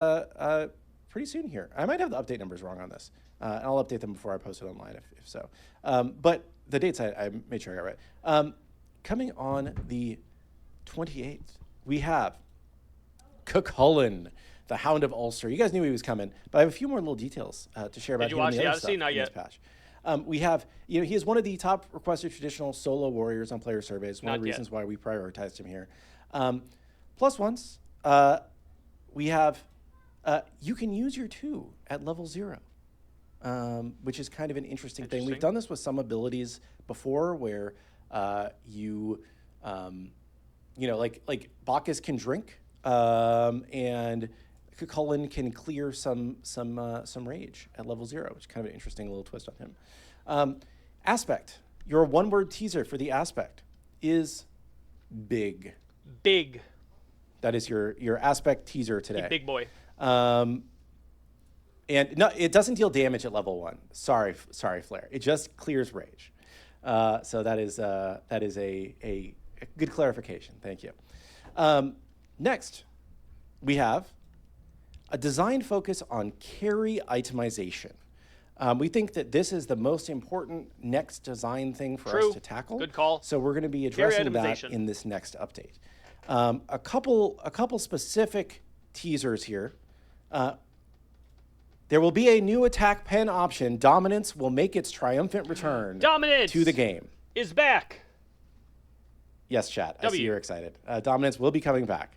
pretty soon here. I might have the update numbers wrong on this. And I'll update them before I post it online if so. But the dates I made sure I got right. Coming on the 28th, we have Chulainn, the Hound of Ulster. You guys knew he was coming, but I have a few more little details to share about Did you him watch and the the other Odyssey? stuff Not in yet. this patch. We have, he is one of the top requested traditional solo warriors on player surveys. One of the reasons why we prioritized him here. Plus ones, we have, you can use your 2 at level 0, which is kind of an interesting thing. We've done this with some abilities before where like Bacchus can drink, and Chulainn can clear some rage at level 0, which is kind of an interesting little twist on him. Aspect. Your one-word teaser for the aspect is big. Big. That is your aspect teaser today. Big boy. And no, it doesn't deal damage at level 1. Sorry, Flare. It just clears rage. So that is a good clarification. Thank you. Next, we have a design focus on carry itemization. We think that this is the most important next design thing for us to tackle. Good call. So we're going to be addressing that in this next update. A couple specific teasers here. There will be a new attack pen option. Dominance will make its triumphant return to the game. Is back. Yes, chat. I see you're excited. Dominance will be coming back.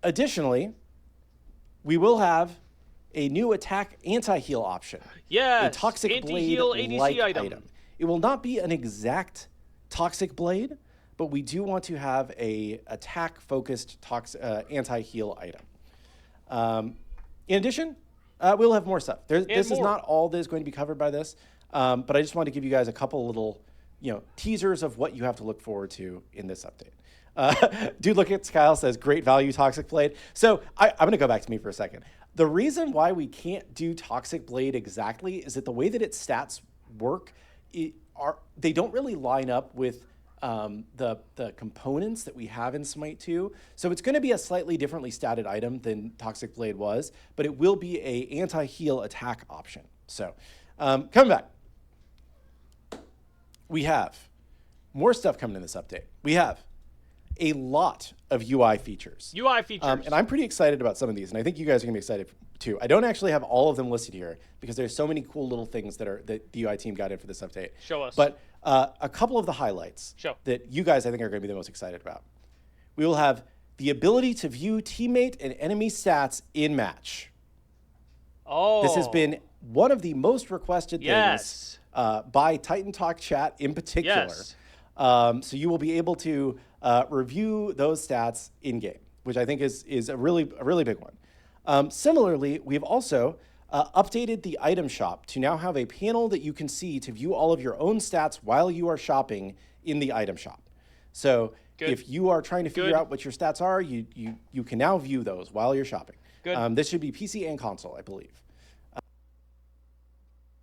Additionally, we will have a new attack anti-heal option. Yes. A toxic blade-like item. It will not be an exact toxic blade, but we do want to have a attack-focused anti-heal item. In addition, we'll have more stuff. This is not all that is going to be covered by this, but I just wanted to give you guys a couple little, teasers of what you have to look forward to in this update. Dude, look at Kyle says, great value Toxic Blade. So I'm going to go back to me for a second. The reason why we can't do Toxic Blade exactly is that the way that its stats work, they don't really line up with the components that we have in Smite 2. So it's going to be a slightly differently statted item than Toxic Blade was, but it will be a anti-heal attack option. So coming back, we have more stuff coming in this update. We have a lot of UI features. And I'm pretty excited about some of these, and I think you guys are going to be excited too. I don't actually have all of them listed here because there's so many cool little things that the UI team got in for this update. Show us. But a couple of the highlights that you guys, I think, are going to be the most excited about. We will have the ability to view teammate and enemy stats in match. Oh. This has been one of the most requested things by Titan Talk chat in particular. Yes. So you will be able to review those stats in game, which I think is a really big one. Similarly, we've also updated the item shop to now have a panel that you can see to view all of your own stats while you are shopping in the item shop. So if you are trying to figure out what your stats are, you can now view those while you're shopping. This should be PC and console, I believe.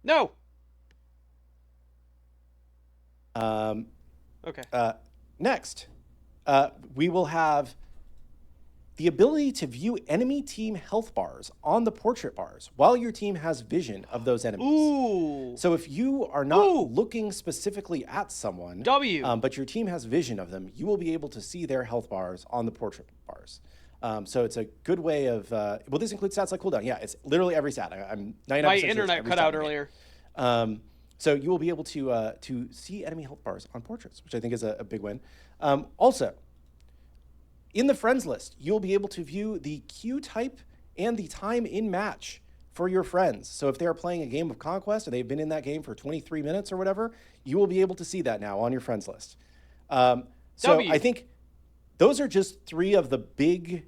No. Next, we will have the ability to view enemy team health bars on the portrait bars while your team has vision of those enemies. Ooh. So if you are not looking specifically at someone, but your team has vision of them, you will be able to see their health bars on the portrait bars. So it's a good way of, this includes stats like cooldown. Yeah, it's literally every stat. I'm 99% My internet cut out earlier. So you will be able to see enemy health bars on portraits, which I think is a big win. Also, in the friends list, you'll be able to view the queue type and the time in match for your friends. So if they're playing a game of Conquest and they've been in that game for 23 minutes or whatever, you will be able to see that now on your friends list. I think those are just 3 of the big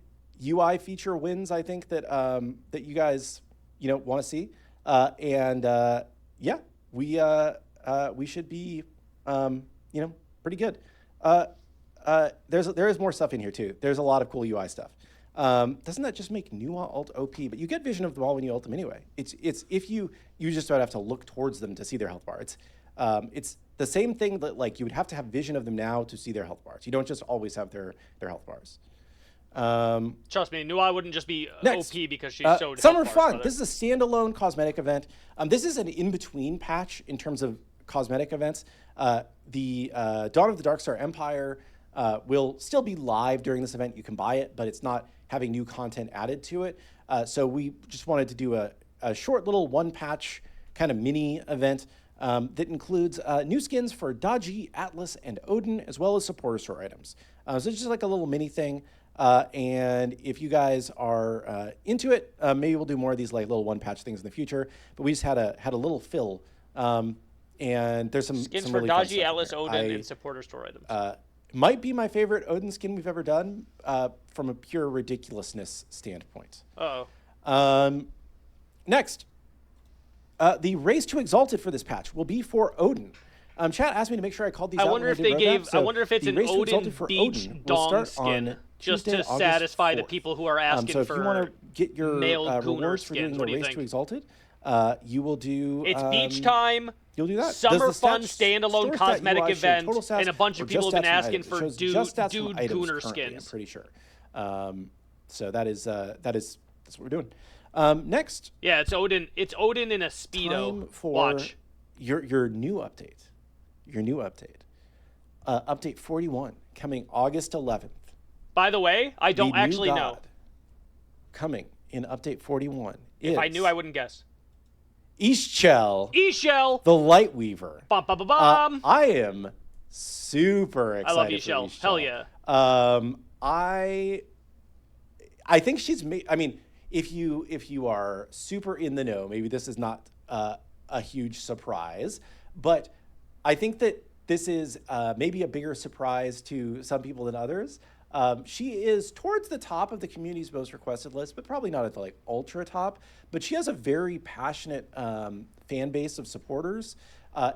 UI feature wins, I think, that that you guys want to see. We should be pretty good. There is more stuff in here too. There's a lot of cool UI stuff. Doesn't that just make new alt OP? But you get vision of them all when you ult them anyway. It's if you just don't have to look towards them to see their health bar. It's the same thing that like you would have to have vision of them now to see their health bars. You don't just always have their health bars. Trust me, Nua wouldn't just be Next, OP because she's so Summer health bars, Fun. brother. This is a standalone cosmetic event. This is an in-between patch in terms of cosmetic events. The Dawn of the Darkstar Empire will still be live during this event. You can buy it, but it's not having new content added to it. So we just wanted to do a short little one-patch kind of mini event that includes new skins for Daji, Atlas, and Odin, as well as supporter store items. So it's just like a little mini thing. And if you guys are into it, maybe we'll do more of these like little one-patch things in the future. But we just had a little fill. And there's some skins some for really fun Daji, stuff Atlas, in Odin, there. and supporter store items. Might be my favorite Odin skin we've ever done from a pure ridiculousness standpoint. Next, the race to Exalted for this patch will be for Odin. Chat asked me to make sure I called these out. I wonder if it's an Odin Beach Dong skin, just to satisfy the people who are asking so if for you want to get your male rewards for doing skins. the What do you race think? to Exalted, you will do. It's beach time. You'll do that. Summer fun Store standalone stat cosmetic UI show event, total stats and a bunch or of people just have been stats from asking items. It for shows dude just stats from items Gooner currently, skins. I'm pretty sure. So that's what we're doing. Next. Yeah, it's Odin. It's Odin in a speedo. Time for Watch. your new update. Your new update. Update 41 coming August 11th. By the way, I don't The new actually know. god Coming in update 41. If I knew, I wouldn't guess. Chel, Chel, the Light Weaver. Bum, bum, bum, bum. I am super excited. I love for Chel. Hell yeah. I think she's. I mean, if you are super in the know, maybe this is not a huge surprise, but I think that this is maybe a bigger surprise to some people than others. She is towards the top of the community's most requested list, but probably not at the like ultra top. But she has a very passionate fan base of supporters,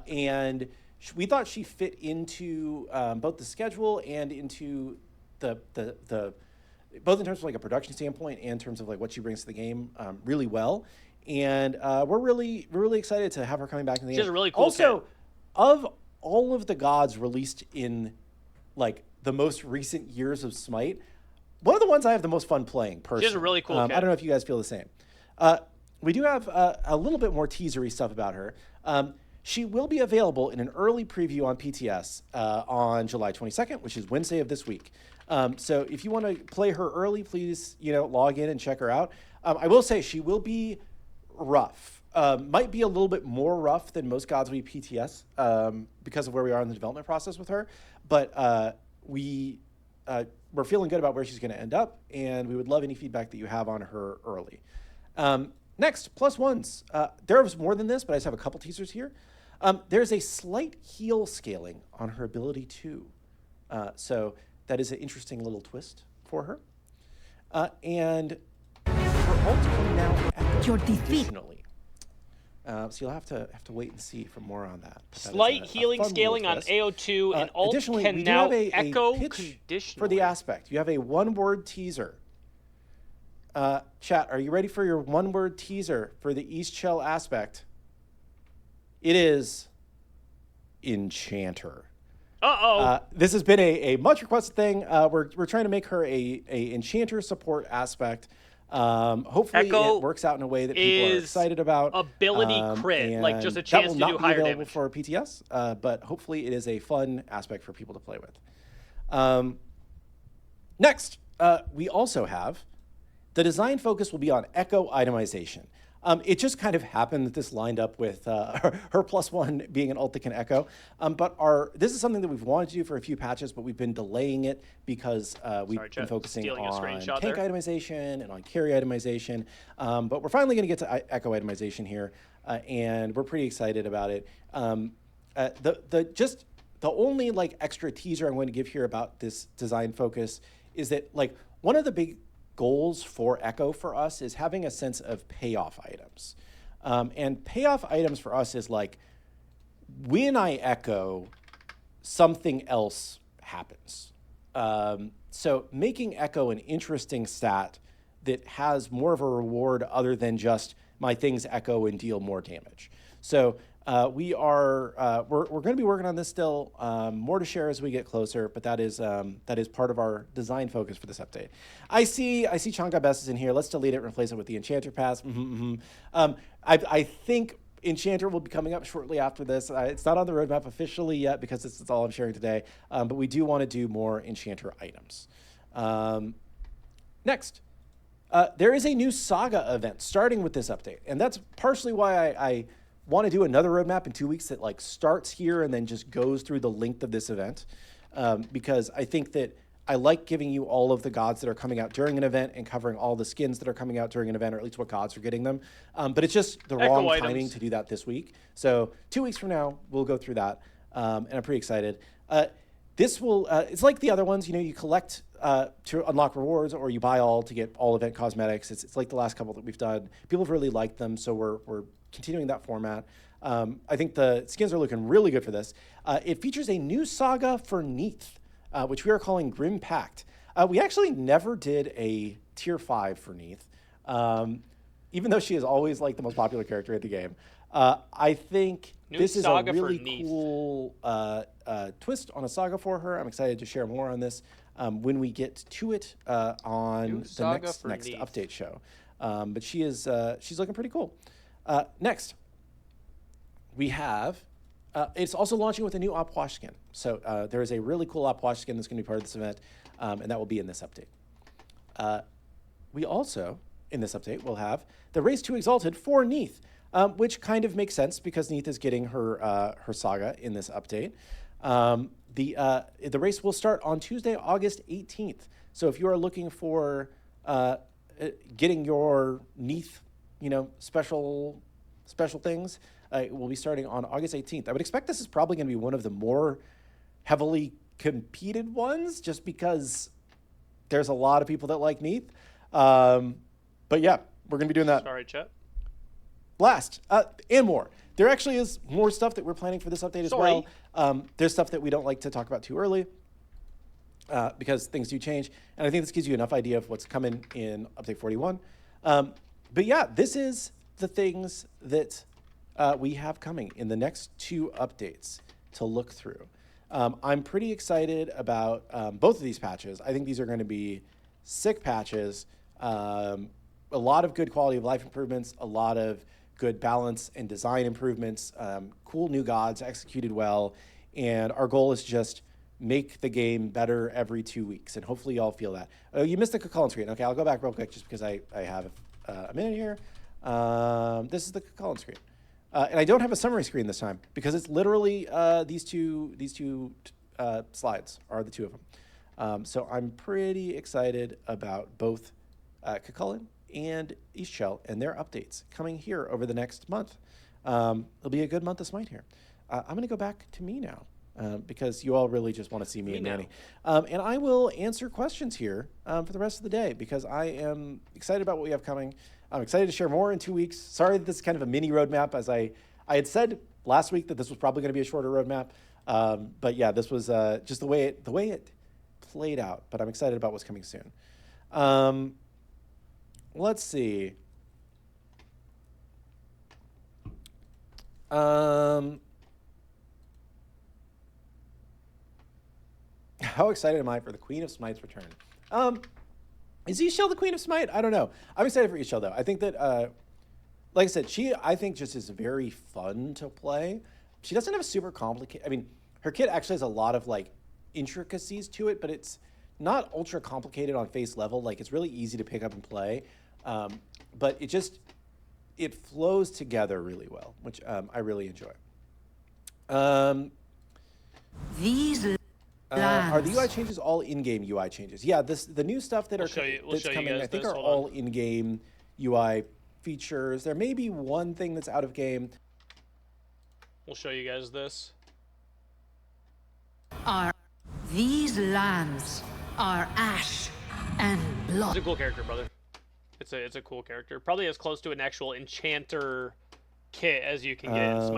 and we thought she fit into both the schedule and into the both in terms of like a production standpoint and in terms of like what she brings to the game really well. And we're really excited to have her coming back in the game. She has a really cool also kit. Of all of the gods released in like the most recent years of Smite, one of the ones I have the most fun playing personally. She has a really cool kit. I don't know if you guys feel the same. We do have a little bit more teasery stuff about her. She will be available in an early preview on PTS on July 22nd, which is Wednesday of this week. So if you want to play her early, please log in and check her out. I will say she will be rough. Might be a little bit more rough than most gods we PTS because of where we are in the development process with her. But we're feeling good about where she's going to end up, and we would love any feedback that you have on her early. Next, plus ones. There's more than this, but I just have a couple teasers here. There's a slight heal scaling on her ability too. So that is an interesting little twist for her. And her ult coming now Your defeat. additionally. So you'll have to wait and see for more on that. But that is Slight a healing fun scaling little on twist. AO2 and ult Additionally, can we do now have a echo pitch conditionally. for the aspect. You have a one-word teaser. Chat, are you ready for your one-word teaser for the Chel aspect? It is Enchanter. This has been a much requested thing. We're trying to make her a Enchanter support aspect. Hopefully Echo it works out in a way that people are excited about. Ability crit, like just a and chance to that do will not higher be available damage. for PTS, but hopefully it is a fun aspect for people to play with. Next, we also have the design focus will be on echo itemization. It just kind of happened that this lined up with her +1 being an ult that can echo. But this is something that we've wanted to do for a few patches, but we've been delaying it because we've been focusing on tank itemization and on carry itemization. But we're finally going to get to echo itemization here, and we're pretty excited about it. The only like extra teaser I'm going to give here about this design focus is that like one of the big goals for Echo for us is having a sense of payoff items. And payoff items for us is like, when I echo, something else happens. So making echo an interesting stat that has more of a reward other than just my things echo and deal more damage. So we're going to be working on this still. More to share as we get closer, but that is part of our design focus for this update. I see Changa Best is in here. Let's delete it and replace it with the Enchanter Pass. I think Enchanter will be coming up shortly after this. It's not on the roadmap officially yet because this is all I'm sharing today, but we do want to do more Enchanter items. Next, there is a new Saga event starting with this update, and that's partially why I want to do another roadmap in 2 weeks that like starts here and then just goes through the length of this event, because I think that I like giving you all of the gods that are coming out during an event and covering all the skins that are coming out during an event, or at least what gods are getting them. But it's just the wrong timing to do that this week. So 2 weeks from now, we'll go through that, and I'm pretty excited. This will, it's like the other ones, you collect to unlock rewards, or you buy all to get all event cosmetics. It's like the last couple that we've done. People have really liked them, so we're continuing that format. I think the skins are looking really good for this. It features a new saga for Neith, which we are calling Grim Pact. We actually never did a tier 5 for Neith, even though she is always like the most popular character in the game. I think this is a really cool twist on a saga for her. I'm excited to share more on this when we get to it on the next update show. But she's looking pretty cool. Next, we have, it's also launching with a new Op Wash skin. So there is a really cool Op Wash skin that's going to be part of this event, and that will be in this update. We also, in this update, will have the Race 2 Exalted for Neith, which kind of makes sense because Neith is getting her saga in this update. The race will start on Tuesday, August 18th. So if you are looking for getting your Neith, special things, will be starting on August 18th. I would expect this is probably going to be one of the more heavily competed ones, just because there's a lot of people that like Neith. But yeah, we're going to be doing that. Sorry, chat. Last, and more. There actually is more stuff that we're planning for this update as well. There's stuff that we don't like to talk about too early because things do change. And I think this gives you enough idea of what's coming in Update 41. But yeah, this is the things that we have coming in the next 2 updates to look through. I'm pretty excited about both of these patches. I think these are going to be sick patches. A lot of good quality of life improvements, a lot of good balance and design improvements, cool new gods executed well, and our goal is just make the game better every 2 weeks, and hopefully you all feel that. Oh, you missed the Chulainn screen. Okay, I'll go back real quick just because I have a minute here. This is the Chulainn screen. And I don't have a summary screen this time because it's literally these two slides are the 2 of them. So I'm pretty excited about both Chulainn and East Chel and their updates coming here over the next month. It'll be a good month of Smite here. I'm going to go back to me now because you all really just want to see me and Manny. And I will answer questions here for the rest of the day because I am excited about what we have coming. I'm excited to share more in 2 weeks. Sorry that this is kind of a mini roadmap, as I had said last week that this was probably going to be a shorter roadmap. But yeah, this was just the way it played out. But I'm excited about what's coming soon. Let's see. How excited am I for the Queen of Smite's return? Is East Chel the Queen of Smite? I don't know. I'm excited for East Chel, though. I think that, like I said, I think just is very fun to play. She doesn't have a super complicated... I mean, her kit actually has a lot of, intricacies to it, but it's not ultra complicated on face level. It's really easy to pick up and play. But it flows together really well, which I really enjoy. Are the UI changes all in-game UI changes? Yeah, the new stuff that's coming, I think, are all in-game UI features. There may be one thing that's out of game. We'll show you guys this. These lands are ash and blood. It's a cool character, brother. It's a cool character. Probably as close to an actual enchanter kit as you can get in Smite.